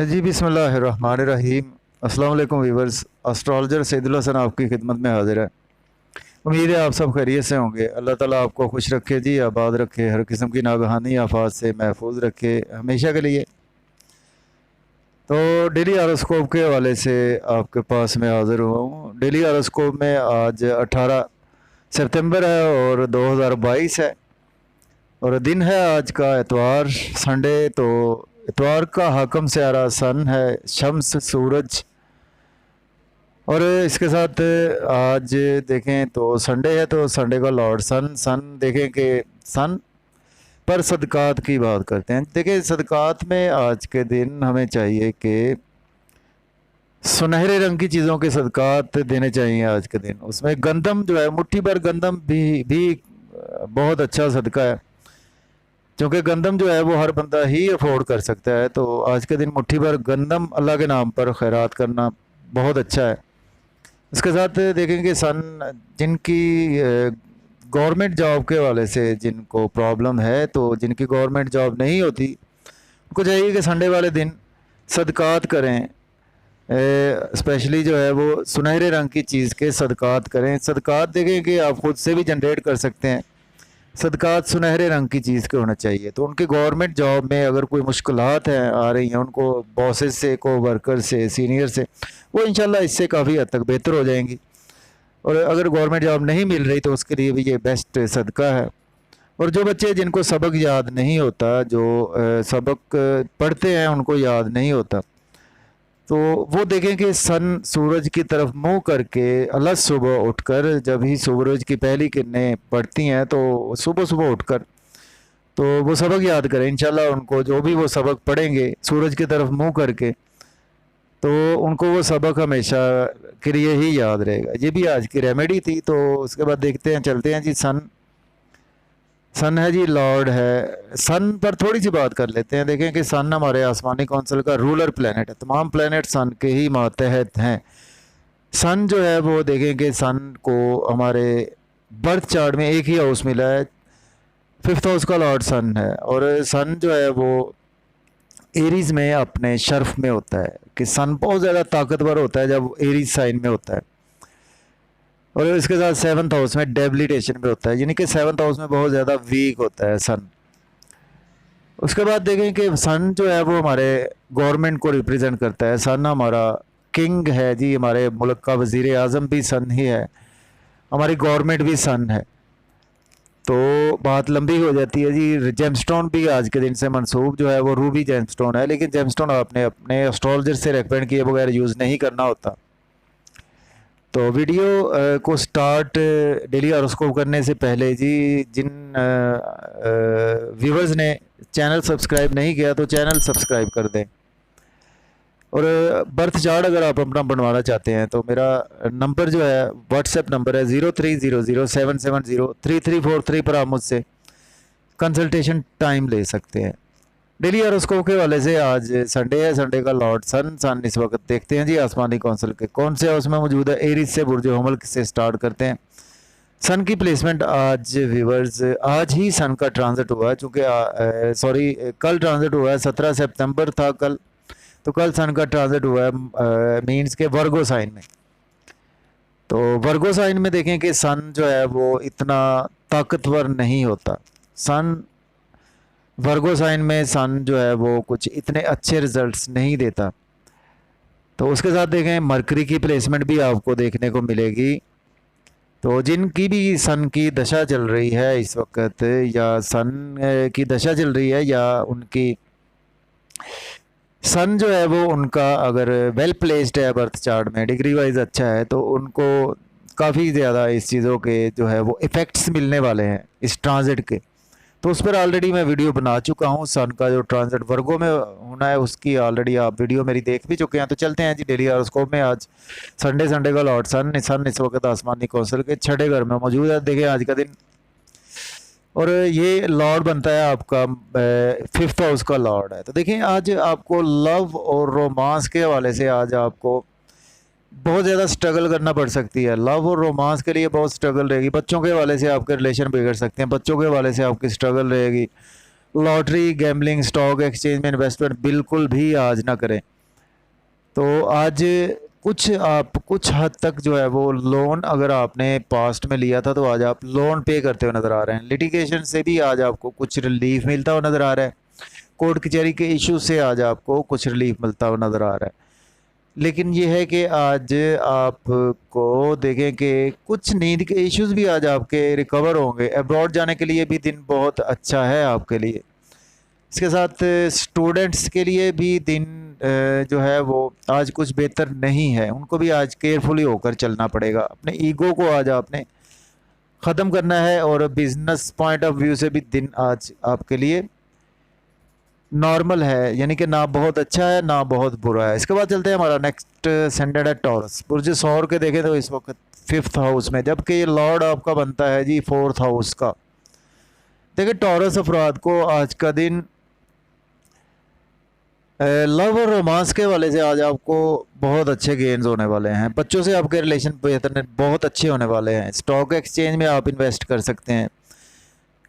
जी बिस्मिल्लाहिर्रहमानिर्रहीम। अस्सलाम वालेकुम वीवर्स। एस्ट्रोलॉजर सैदुल हसन आपकी खिदमत में हाजिर है। उम्मीद है आप सब खैरियत से होंगे। अल्लाह ताला आपको खुश रखे जी, आबाद रखे, हर किस्म की नागहानी आफात से महफूज रखे हमेशा के लिए। तो डेली हॉरोस्कोप के हवाले से आपके पास मैं हाज़िर हुआ हूँ। डेली हॉरोस्कोप में आज 18 सितंबर है और 2022 है, और दिन है आज का इतवार, संडे। तो इतवार का हाकम स्यारा सन है, शम्स सूरज। और इसके साथ आज देखें तो संडे है, तो संडे का लॉर्ड सन। सन देखें कि सन पर सदकात की बात करते हैं। देखिए सदकात में आज के दिन हमें चाहिए कि सुनहरे रंग की चीज़ों के सदकात देने चाहिए आज के दिन। उसमें गंदम जो है, मुट्ठी भर गंदम भी बहुत अच्छा सदका है, क्योंकि गंदम जो है वो हर बंदा ही अफोर्ड कर सकता है। तो आज के दिन मुट्ठी भर गंदम अल्लाह के नाम पर खैरात करना बहुत अच्छा है। इसके साथ देखेंगे सन जिनकी गवर्नमेंट जॉब के हवाले से जिनको प्रॉब्लम है, तो जिनकी गवर्नमेंट जॉब नहीं होती उनको चाहिए कि संडे वाले दिन सदकात करें। स्पेशली जो है वो सुनहरे रंग की चीज़ के सदकात करें। सदकात देखें कि आप खुद से भी जनरेट कर सकते हैं। सदकात सुनहरे रंग की चीज़ के होना चाहिए। तो उनकी गवर्नमेंट जॉब में अगर कोई मुश्किलात हैं आ रही हैं उनको, बॉसेस से, को वर्कर से, सीनियर से, वो इंशाल्लाह इससे काफ़ी हद तक बेहतर हो जाएंगी। और अगर गवर्नमेंट जॉब नहीं मिल रही तो उसके लिए भी ये बेस्ट सदका है। और जो बच्चे जिनको सबक याद नहीं होता, जो सबक पढ़ते हैं उनको याद नहीं होता, तो वो देखें कि सन सूरज की तरफ मुंह करके अलग सुबह उठकर, जब ही सूरज की पहली किरणें पड़ती हैं तो सुबह सुबह उठकर तो वो सबक याद करें। इंशाल्लाह उनको जो भी वो सबक पढ़ेंगे सूरज की तरफ मुंह करके, तो उनको वो सबक हमेशा के लिए ही याद रहेगा। ये भी आज की रेमेडी थी। तो उसके बाद देखते हैं, चलते हैं जी। सन सन है जी, लॉर्ड है। सन पर थोड़ी सी बात कर लेते हैं। देखें कि सन हमारे आसमानी कौंसिल का रूलर प्लेनेट है। तमाम प्लेनेट सन के ही मातहत हैं। सन जो है वो देखें कि सन को हमारे बर्थ चार्ट में एक ही हाउस मिला है, फिफ्थ हाउस का लॉर्ड सन है। और सन जो है वो एरीज में अपने शर्फ में होता है, कि सन बहुत ज़्यादा ताकतवर होता है जब एरीज साइन में होता है। और इसके साथ सेवन्थ हाउस में डेबिलिटेशन में होता है, यानी कि सेवन्थ हाउस में बहुत ज़्यादा वीक होता है सन। उसके बाद देखें कि सन जो है वो हमारे गवर्नमेंट को रिप्रेजेंट करता है। सन हमारा किंग है जी, हमारे मुल्क का वज़ीर आज़म भी सन ही है, हमारी गवर्नमेंट भी सन है। तो बात लंबी हो जाती है जी। जेमस्टोन भी आज के दिन से मंसूब जो है वो रूबी जेमस्टोन है, लेकिन जेमस्टोन आपने अपने एस्ट्रोलॉजर से रेकमेंड किए बगैर यूज़ नहीं करना होता। तो वीडियो को स्टार्ट डेली हॉरोस्कोप करने से पहले जी, जिन व्यूवर्स ने चैनल सब्सक्राइब नहीं किया तो चैनल सब्सक्राइब कर दें। और बर्थ चार्ट अगर आप अपना बनवाना चाहते हैं तो मेरा नंबर जो है व्हाट्सएप नंबर है 030077033343 पर आप मुझसे कंसल्टेशन टाइम ले सकते हैं। डेली हॉरोस्कोप के वाले से आज संडे है, संडे का लॉर्ड सन। सन इस वक्त देखते हैं जी आसमानी कौंसिल के कौन से हाउस में मौजूद है। एरीज से बुर्ज हमल से स्टार्ट करते हैं। सन की प्लेसमेंट आज व्यूवर्स, आज ही सन का ट्रांजिट हुआ है, चूँकि कल ट्रांजिट हुआ है, 17 सितंबर था कल। तो कल सन का ट्रांजिट हुआ है मीन्स के वर्गो साइन में। तो वर्गो साइन में देखें कि सन जो है वो इतना ताकतवर नहीं होता। सन वर्गो साइन में सन जो है वो कुछ इतने अच्छे रिजल्ट्स नहीं देता। तो उसके साथ देखें मरकरी की प्लेसमेंट भी आपको देखने को मिलेगी। तो जिनकी भी सन की दशा चल रही है इस वक्त, या सन की दशा चल रही है, या उनकी सन जो है वो उनका अगर वेल प्लेस्ड है बर्थ चार्ट में, डिग्री वाइज अच्छा है, तो उनको काफ़ी ज़्यादा इस चीज़ों के जो है वो इफ़ेक्ट्स मिलने वाले हैं इस ट्रांजिट के। तो उस पर ऑलरेडी मैं वीडियो बना चुका हूँ। सन का जो ट्रांजिट वर्गो में होना है उसकी ऑलरेडी आप वीडियो मेरी देख भी चुके हैं। तो चलते हैं जी डेली हॉरोस्कोप में। आज संडे का लॉर्ड सन इस वक्त आसमानी कौंसिल के छठे घर में मौजूद है। देखिए आज का दिन, और ये लॉर्ड बनता है आपका फिफ्थ हाउस का लॉर्ड है। तो देखिए आज आपको लव और रोमांस के हवाले से आज आपको बहुत ज़्यादा स्ट्रगल करना पड़ सकती है। लव और रोमांस के लिए बहुत स्ट्रगल रहेगी। बच्चों के हवाले से आपके रिलेशन बिगड़ सकते हैं, बच्चों के हवाले से आपकी स्ट्रगल रहेगी। लॉटरी, गैम्बलिंग, स्टॉक एक्सचेंज में इन्वेस्टमेंट बिल्कुल भी आज ना करें। तो आज कुछ हद तक जो है वो लोन अगर आपने पास्ट में लिया था तो आज आप लोन पे करते हुए नज़र आ रहे हैं। लिटिगेशन से भी आज आपको कुछ रिलीफ मिलता हुआ नज़र आ रहा है। कोर्ट कचहरी के इशू से आज आपको कुछ रिलीफ मिलता हुआ नज़र आ रहा है। लेकिन ये है कि आज आपको देखें कि कुछ नींद के इश्यूज भी आज आपके रिकवर होंगे। अब्रॉड जाने के लिए भी दिन बहुत अच्छा है आपके लिए। इसके साथ स्टूडेंट्स के लिए भी दिन जो है वो आज कुछ बेहतर नहीं है। उनको भी आज केयरफुली होकर चलना पड़ेगा। अपने ईगो को आज आपने ख़त्म करना है और बिजनेस पॉइंट ऑफ व्यू से भी दिन आज आपके लिए नॉर्मल है, यानी कि ना बहुत अच्छा है ना बहुत बुरा है। इसके बाद चलते हैं, हमारा नेक्स्ट सेंडेड है टॉरस। बुर्ज सौर के देखें तो इस वक्त 5th हाउस में, जबकि ये लॉर्ड आपका बनता है जी 4th हाउस का। देखिए टॉरस अफराद को आज का दिन लव और रोमांस के वाले से आज आपको बहुत अच्छे गेन्स होने वाले हैं। बच्चों से आपके रिलेशन बेहतर बहुत अच्छे होने वाले हैं। स्टॉक एक्सचेंज में आप इन्वेस्ट कर सकते हैं,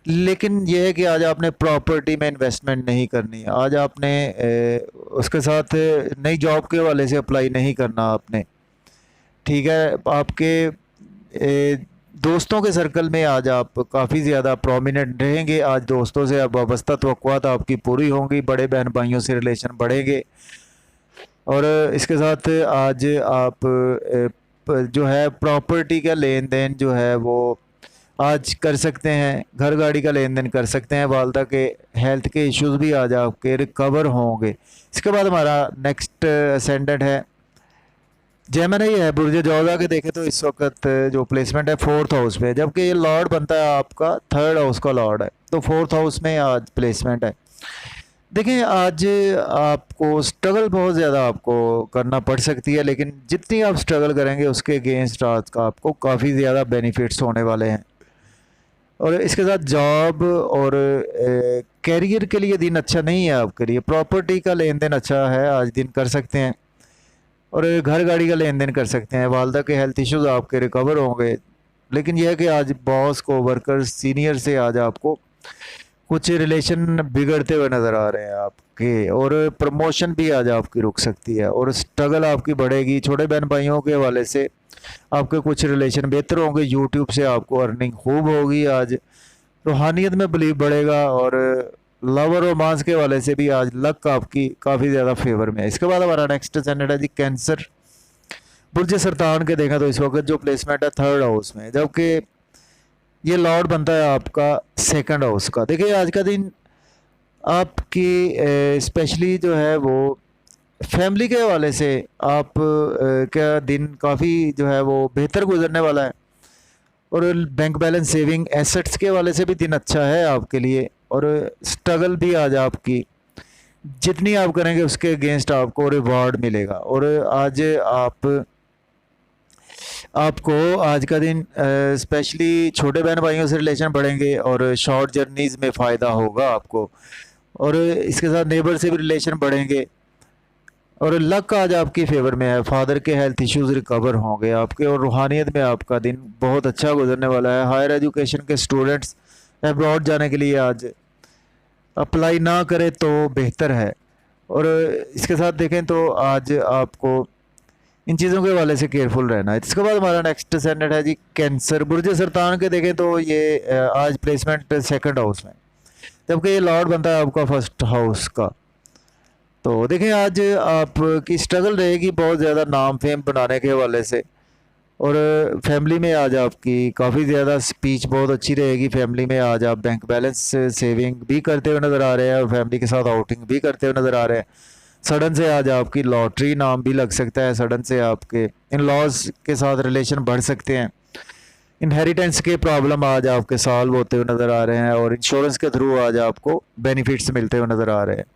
लेकिन यह है कि आज आपने प्रॉपर्टी में इन्वेस्टमेंट नहीं करनी है। आज आपने उसके साथ नई जॉब के वाले से अप्लाई नहीं करना आपने, ठीक है। आपके दोस्तों के सर्कल में आज आप काफ़ी ज़्यादा प्रोमिनेंट रहेंगे। आज दोस्तों से आप वाबस्ता तवक्कुआत आपकी पूरी होंगी। बड़े बहन भाइयों से रिलेशन बढ़ेंगे। और इसके साथ आज आप जो है प्रॉपर्टी का लेन देन जो है वो आज कर सकते हैं। घर गाड़ी का लेन देन कर सकते हैं। वालदा के हेल्थ के इश्यूज भी आज आपके रिकवर होंगे। इसके बाद हमारा नेक्स्ट असेंडेंट है जेमिनी है। बुर्ज जौजा के देखें तो इस वक्त जो प्लेसमेंट है 4th हाउस में, जबकि ये लॉर्ड बनता है आपका 3rd हाउस का लॉर्ड है। तो 4th हाउस में आज प्लेसमेंट है। देखिए आज आपको स्ट्रगल बहुत ज़्यादा आपको करना पड़ सकती है, लेकिन जितनी आप स्ट्रगल करेंगे उसके अगेंस्ट आज का आपको काफ़ी ज़्यादा बेनिफिट्स होने वाले हैं। और इसके साथ जॉब और कैरियर के लिए दिन अच्छा नहीं है आपके लिए। प्रॉपर्टी का लेन देन अच्छा है, आज दिन कर सकते हैं। और घर गाड़ी का लेन देन कर सकते हैं। वालदा के हेल्थ इश्यूज आपके रिकवर होंगे। लेकिन यह है कि आज बॉस को, वर्कर्स, सीनियर से आज आपको कुछ रिलेशन बिगड़ते हुए नज़र आ रहे हैं आपके। और प्रमोशन भी आज आपकी रुक सकती है और स्ट्रगल आपकी बढ़ेगी। छोटे बहन भाइयों के हवाले से आपके कुछ रिलेशन बेहतर होंगे। यूट्यूब से आपको अर्निंग खूब होगी। आज रूहानियत में बिलीव बढ़ेगा और लव और रोमांस के वाले से भी आज लक आपकी काफ़ी ज़्यादा फेवर में है। इसके बाद हमारा नेक्स्ट असेंडेंट है जी कैंसर। बुर्ज सरतान के देखा तो इस वक्त जो प्लेसमेंट है 3rd हाउस में, जबकि ये लॉर्ड बनता है आपका 2nd हाउस का। देखिए आज का दिन आपकी स्पेशली जो है वो फैमिली के हवाले से आप का दिन काफ़ी जो है वो बेहतर गुजरने वाला है। और बैंक बैलेंस, सेविंग, एसेट्स के वाले से भी दिन अच्छा है आपके लिए। और स्ट्रगल भी आज आपकी जितनी आप करेंगे उसके अगेंस्ट आपको रिवॉर्ड मिलेगा। और आज आपको आज का दिन स्पेशली छोटे बहन भाइयों से रिलेशन बढ़ेंगे और शॉर्ट जर्नीज़ में फ़ायदा होगा आपको। और इसके साथ नेबर से भी रिलेशन बढ़ेंगे। और लक आज आपकी फेवर में है। फादर के हेल्थ इश्यूज रिकवर होंगे आपके। और रूहानियत में आपका दिन बहुत अच्छा गुजरने वाला है। हायर एजुकेशन के स्टूडेंट्स अब्रॉड जाने के लिए आज अप्लाई ना करें तो बेहतर है। और इसके साथ देखें तो आज आपको इन चीज़ों के हवाले से केयरफुल रहना है। इसके बाद हमारा नेक्स्ट असेंडेंट है जी कैंसर। बुर्ज सरतान के देखें तो ये आज प्लेसमेंट 2nd हाउस में, जबकि ये लॉर्ड बनता है आपका 1st हाउस का। तो देखें आज आपकी स्ट्रगल रहेगी बहुत ज़्यादा नाम फेम बनाने के हवाले से। और फैमिली में आज आपकी काफ़ी ज़्यादा स्पीच बहुत अच्छी रहेगी। फैमिली में आज आप बैंक बैलेंस सेविंग भी करते हुए नज़र आ रहे हैं और फैमिली के साथ आउटिंग भी करते हुए नज़र आ रहे हैं। सडन से आज आपकी लॉटरी नाम भी लग सकता है। सडन से आपके इन लॉज के साथ रिलेशन बढ़ सकते हैं। इनहेरिटेंस के प्रॉब्लम आज आपके सॉल्व होते हुए नज़र आ रहे हैं। और इंश्योरेंस के थ्रू आज आपको बेनिफिट्स मिलते हुए नज़र आ रहे हैं।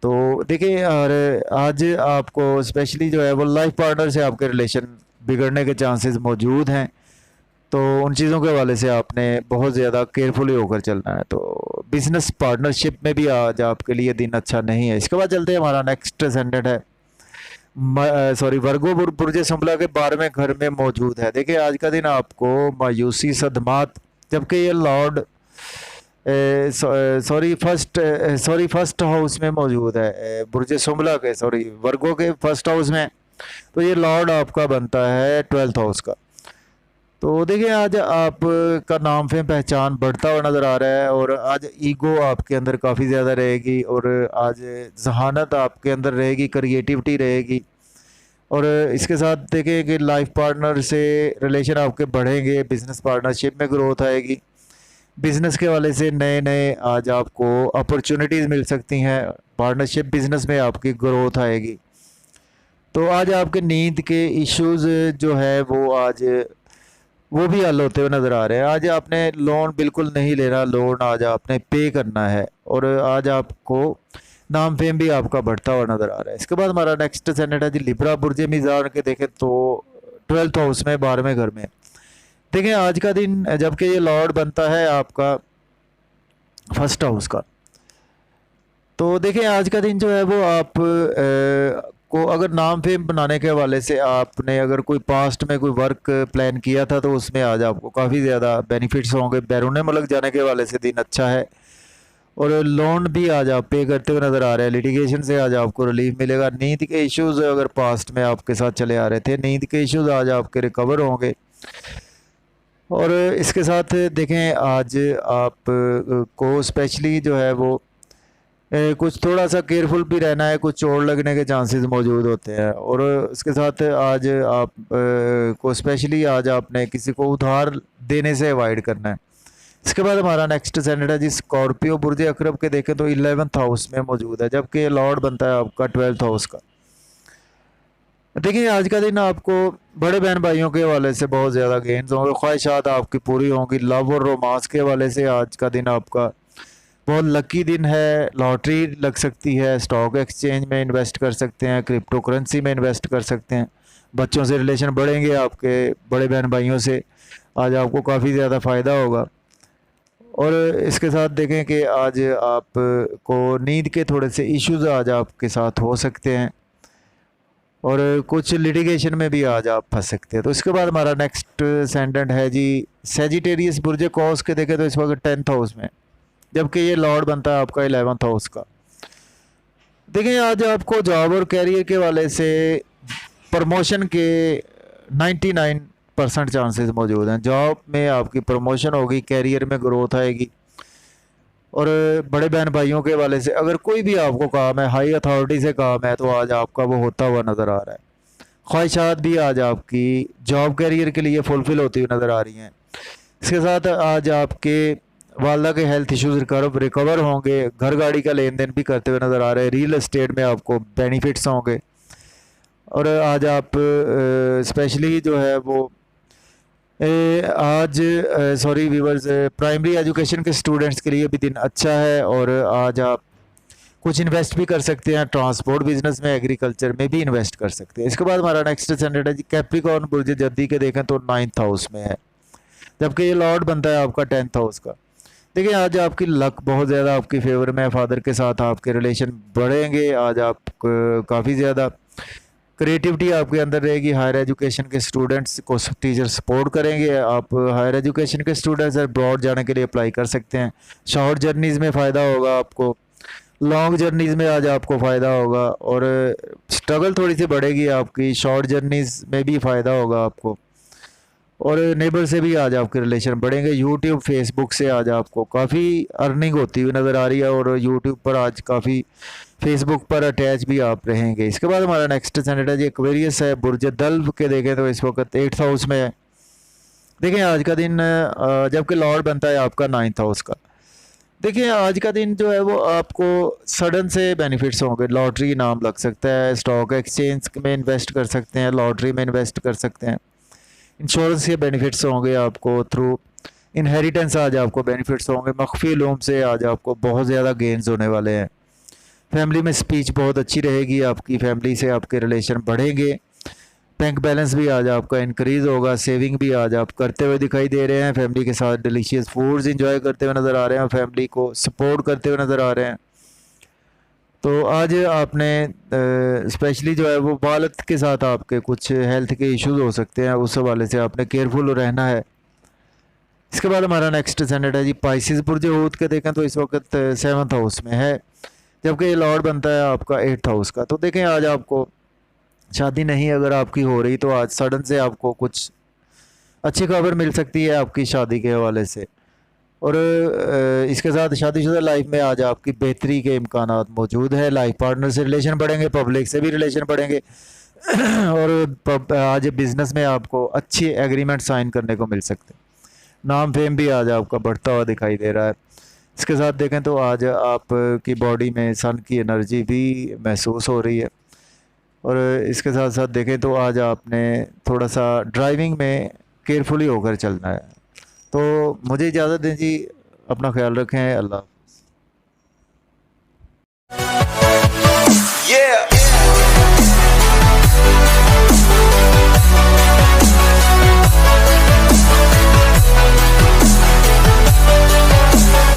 तो देखिए और आज आपको स्पेशली जो है वो लाइफ पार्टनर से आपके रिलेशन बिगड़ने के चांसेस मौजूद हैं। तो उन चीज़ों के हवाले से आपने बहुत ज़्यादा केयरफुली होकर चलना है। तो बिजनेस पार्टनरशिप में भी आज आपके लिए दिन अच्छा नहीं है। इसके बाद चलते हैं, हमारा नेक्स्ट असेंडेंट है वर्गो बुर्ज संभला के 12वें घर में मौजूद है। देखिए आज का दिन आपको मायूसी, सदमात, जबकि ये लॉर्ड फर्स्ट हाउस में मौजूद है, बुर्ज सुमला के, सॉरी वर्गो के फर्स्ट हाउस में। तो ये लॉर्ड आपका बनता है 12th हाउस का। तो देखिए आज आपका नाम फेम पहचान बढ़ता हुआ नज़र आ रहा है, और आज ईगो आपके अंदर काफ़ी ज़्यादा रहेगी, और आज जहानत आपके अंदर रहेगी, क्रिएटिविटी रहेगी। और इसके साथ देखें कि लाइफ पार्टनर से रिलेशन आपके बढ़ेंगे, बिजनेस पार्टनरशिप में ग्रोथ आएगी, बिजनेस के वाले से नए नए आज आपको अपॉर्चुनिटीज़ मिल सकती हैं, पार्टनरशिप बिजनेस में आपकी ग्रोथ आएगी। तो आज आपके नींद के इश्यूज़ जो है वो भी हल होते हुए नज़र आ रहे हैं। आज आपने लोन बिल्कुल नहीं लेना, लोन आज आपने पे करना है, और आज आपको नाम फेम भी आपका बढ़ता हुआ नज़र आ रहा है। इसके बाद हमारा नेक्स्ट सेनेट है जी लिब्रा बुर्ज मीज़ान के। देखें तो 12th हाउस में, 12वें घर में। देखें आज का दिन जबकि ये लॉर्ड बनता है आपका फर्स्ट हाउस का। तो देखें आज का दिन जो है वो आप को अगर नाम फेम बनाने के हवाले से आपने अगर कोई पास्ट में कोई वर्क प्लान किया था, तो उसमें आज आपको काफ़ी ज़्यादा बेनिफिट्स होंगे। बैरून मुल्क जाने के हवाले से दिन अच्छा है, और लोन भी आज आप पे करते हुए नज़र आ रहे हैं। लिटिगेशन से आज आपको रिलीफ मिलेगा। नींद के इश्यूज़ अगर पास्ट में आपके साथ चले आ रहे थे, नींद के इश्यूज़ आज आपके रिकवर होंगे। और इसके साथ देखें आज आप को स्पेशली जो है वो कुछ थोड़ा सा केयरफुल भी रहना है, कुछ चोट लगने के चांसेस मौजूद होते हैं। और इसके साथ आज आप को स्पेशली आज आपने किसी को उधार देने से अवॉइड करना है। इसके बाद हमारा नेक्स्ट सेनेट है जी स्कॉर्पियो बुर्ज अकरब के। देखें तो 11th हाउस में मौजूद है, जबकि लॉर्ड बनता है आपका 12th हाउस का। देखिए आज का दिन आपको बड़े बहन भाइयों के हवाले से बहुत ज़्यादा गेन्स होंगे, ख्वाहिशात आपकी पूरी होंगी। लव और रोमांस के हवाले से आज का दिन आपका बहुत लकी दिन है। लॉटरी लग सकती है, स्टॉक एक्सचेंज में इन्वेस्ट कर सकते हैं, क्रिप्टो करेंसी में इन्वेस्ट कर सकते हैं। बच्चों से रिलेशन बढ़ेंगे, आपके बड़े बहन भाइयों से आज आपको काफ़ी ज़्यादा फ़ायदा होगा। और इसके साथ देखें कि आज आप को नींद के थोड़े से इश्यूज़ आज आपके साथ हो सकते हैं, और कुछ लिटिगेशन में भी आज आप फंस सकते हैं। तो इसके बाद हमारा नेक्स्ट सेंडेंट है जी सेजिटेरियस बुर्ज कॉस के। देखें तो इस वक्त 10th हाउस में, जबकि ये लॉर्ड बनता है आपका 11th हाउस का। देखिए आज आपको जॉब और कैरियर के वाले से प्रमोशन के 99% चांसेस मौजूद हैं। जॉब में आपकी प्रमोशन होगी, कैरियर में ग्रोथ आएगी। और बड़े बहन भाइयों के वाले से अगर कोई भी आपको काम है, हाई अथॉरिटी से काम है, तो आज आपका वो होता हुआ नज़र आ रहा है। ख्वाहिशात भी आज आपकी जॉब कैरियर के लिए फुलफ़िल होती हुई नज़र आ रही हैं। इसके साथ आज आपके वालदा के हेल्थ इश्यूज़ रिकवर होंगे। घर गाड़ी का लेन देन भी करते हुए नज़र आ रहे हैं। रियल एस्टेट में आपको बेनिफिट्स होंगे। और आज आप स्पेशली जो है वो आज सॉरी व्यूवर्स, प्राइमरी एजुकेशन के स्टूडेंट्स के लिए भी दिन अच्छा है। और आज आप कुछ इन्वेस्ट भी कर सकते हैं, ट्रांसपोर्ट बिजनेस में, एग्रीकल्चर में भी इन्वेस्ट कर सकते हैं। इसके बाद हमारा नेक्स्ट सेंडेट है जी कैप्रिकॉर्न बुर्ज जद्दी के। देखें तो 9th हाउस में है, जबकि ये लॉर्ड बनता है आपका 10th हाउस का। देखिए आज आपकी लक बहुत ज़्यादा आपकी फेवर में है। फादर के साथ आपके रिलेशन बढ़ेंगे। आज आप काफ़ी ज़्यादा क्रिएटिविटी आपके अंदर रहेगी। हायर एजुकेशन के स्टूडेंट्स को टीचर सपोर्ट करेंगे। आप हायर एजुकेशन के स्टूडेंट्स अब्रॉड जाने के लिए अप्लाई कर सकते हैं। शॉर्ट जर्नीज़ में फ़ायदा होगा आपको, लॉन्ग जर्नीज़ में आज आपको फ़ायदा होगा। और स्ट्रगल थोड़ी सी बढ़ेगी आपकी, शॉर्ट जर्नीज़ में भी फ़ायदा होगा आपको। और नेबर से भी आज आपके रिलेशन बढ़ेंगे। यूट्यूब फेसबुक से आज आपको काफ़ी अर्निंग होती हुई नज़र आ रही है, और यूट्यूब पर आज काफ़ी फेसबुक पर अटैच भी आप रहेंगे। इसके बाद हमारा नेक्स्ट सेनेट है जी एक्वेरियस है बुर्ज दल्व के। देखें तो इस वक्त 8th हाउस में है। देखें आज का दिन जबकि लॉर्ड बनता है आपका 9th हाउस का। देखिए आज का दिन जो है वो आपको सडन से बेनिफिट्स होंगे। लॉटरी इनाम लग सकता है, स्टॉक एक्सचेंज में इन्वेस्ट कर सकते हैं, लॉटरी में इन्वेस्ट कर सकते हैं। इंश्योरेंस के बेनिफिट्स होंगे आपको थ्रू इनहेरिटेंस। आज आपको बेनिफिट्स होंगे। मख्फी लोम से आज आपको बहुत ज़्यादा गेंस होने वाले हैं। फैमिली में स्पीच बहुत अच्छी रहेगी आपकी, फैमिली से आपके रिलेशन बढ़ेंगे। बैंक बैलेंस भी आज आपका इंक्रीज़ होगा। सेविंग भी आज आप करते हुए दिखाई दे रहे हैं। फैमिली के साथ डिलीशियस फूड्स इंजॉय करते हुए नज़र आ रहे हैं, फैमिली को सपोर्ट करते हुए नज़र आ रहे हैं। तो आज आपने स्पेशली जो है वो वालिद के साथ आपके कुछ हेल्थ के इश्यूज़ हो सकते हैं, उस हवाले से आपने केयरफुल रहना है। इसके बाद हमारा नेक्स्ट ascendant है जी पाइसिस बुर्ज हूत के देखें तो इस वक्त 7th हाउस में है, जबकि ये लॉर्ड बनता है आपका 8th हाउस का। तो देखें आज आपको शादी नहीं अगर आपकी हो रही तो आज सडन से आपको कुछ अच्छी खबर मिल सकती है आपकी शादी के हवाले से। और इसके साथ शादीशुदा लाइफ में आज आपकी बेहतरी के इम्कानात मौजूद है। लाइफ पार्टनर से रिलेशन बढ़ेंगे, पब्लिक से भी रिलेशन बढ़ेंगे और आज बिज़नेस में आपको अच्छी एग्रीमेंट साइन करने को मिल सकते हैं। नाम फेम भी आज आपका बढ़ता हुआ दिखाई दे रहा है। इसके साथ देखें तो आज आपकी बॉडी में सन की एनर्जी भी महसूस हो रही है। और इसके साथ साथ देखें तो आज आपने थोड़ा सा ड्राइविंग में केयरफुली होकर चलना है। तो मुझे इजाज़त दें जी, अपना ख्याल रखें, अल्लाह। Yeah.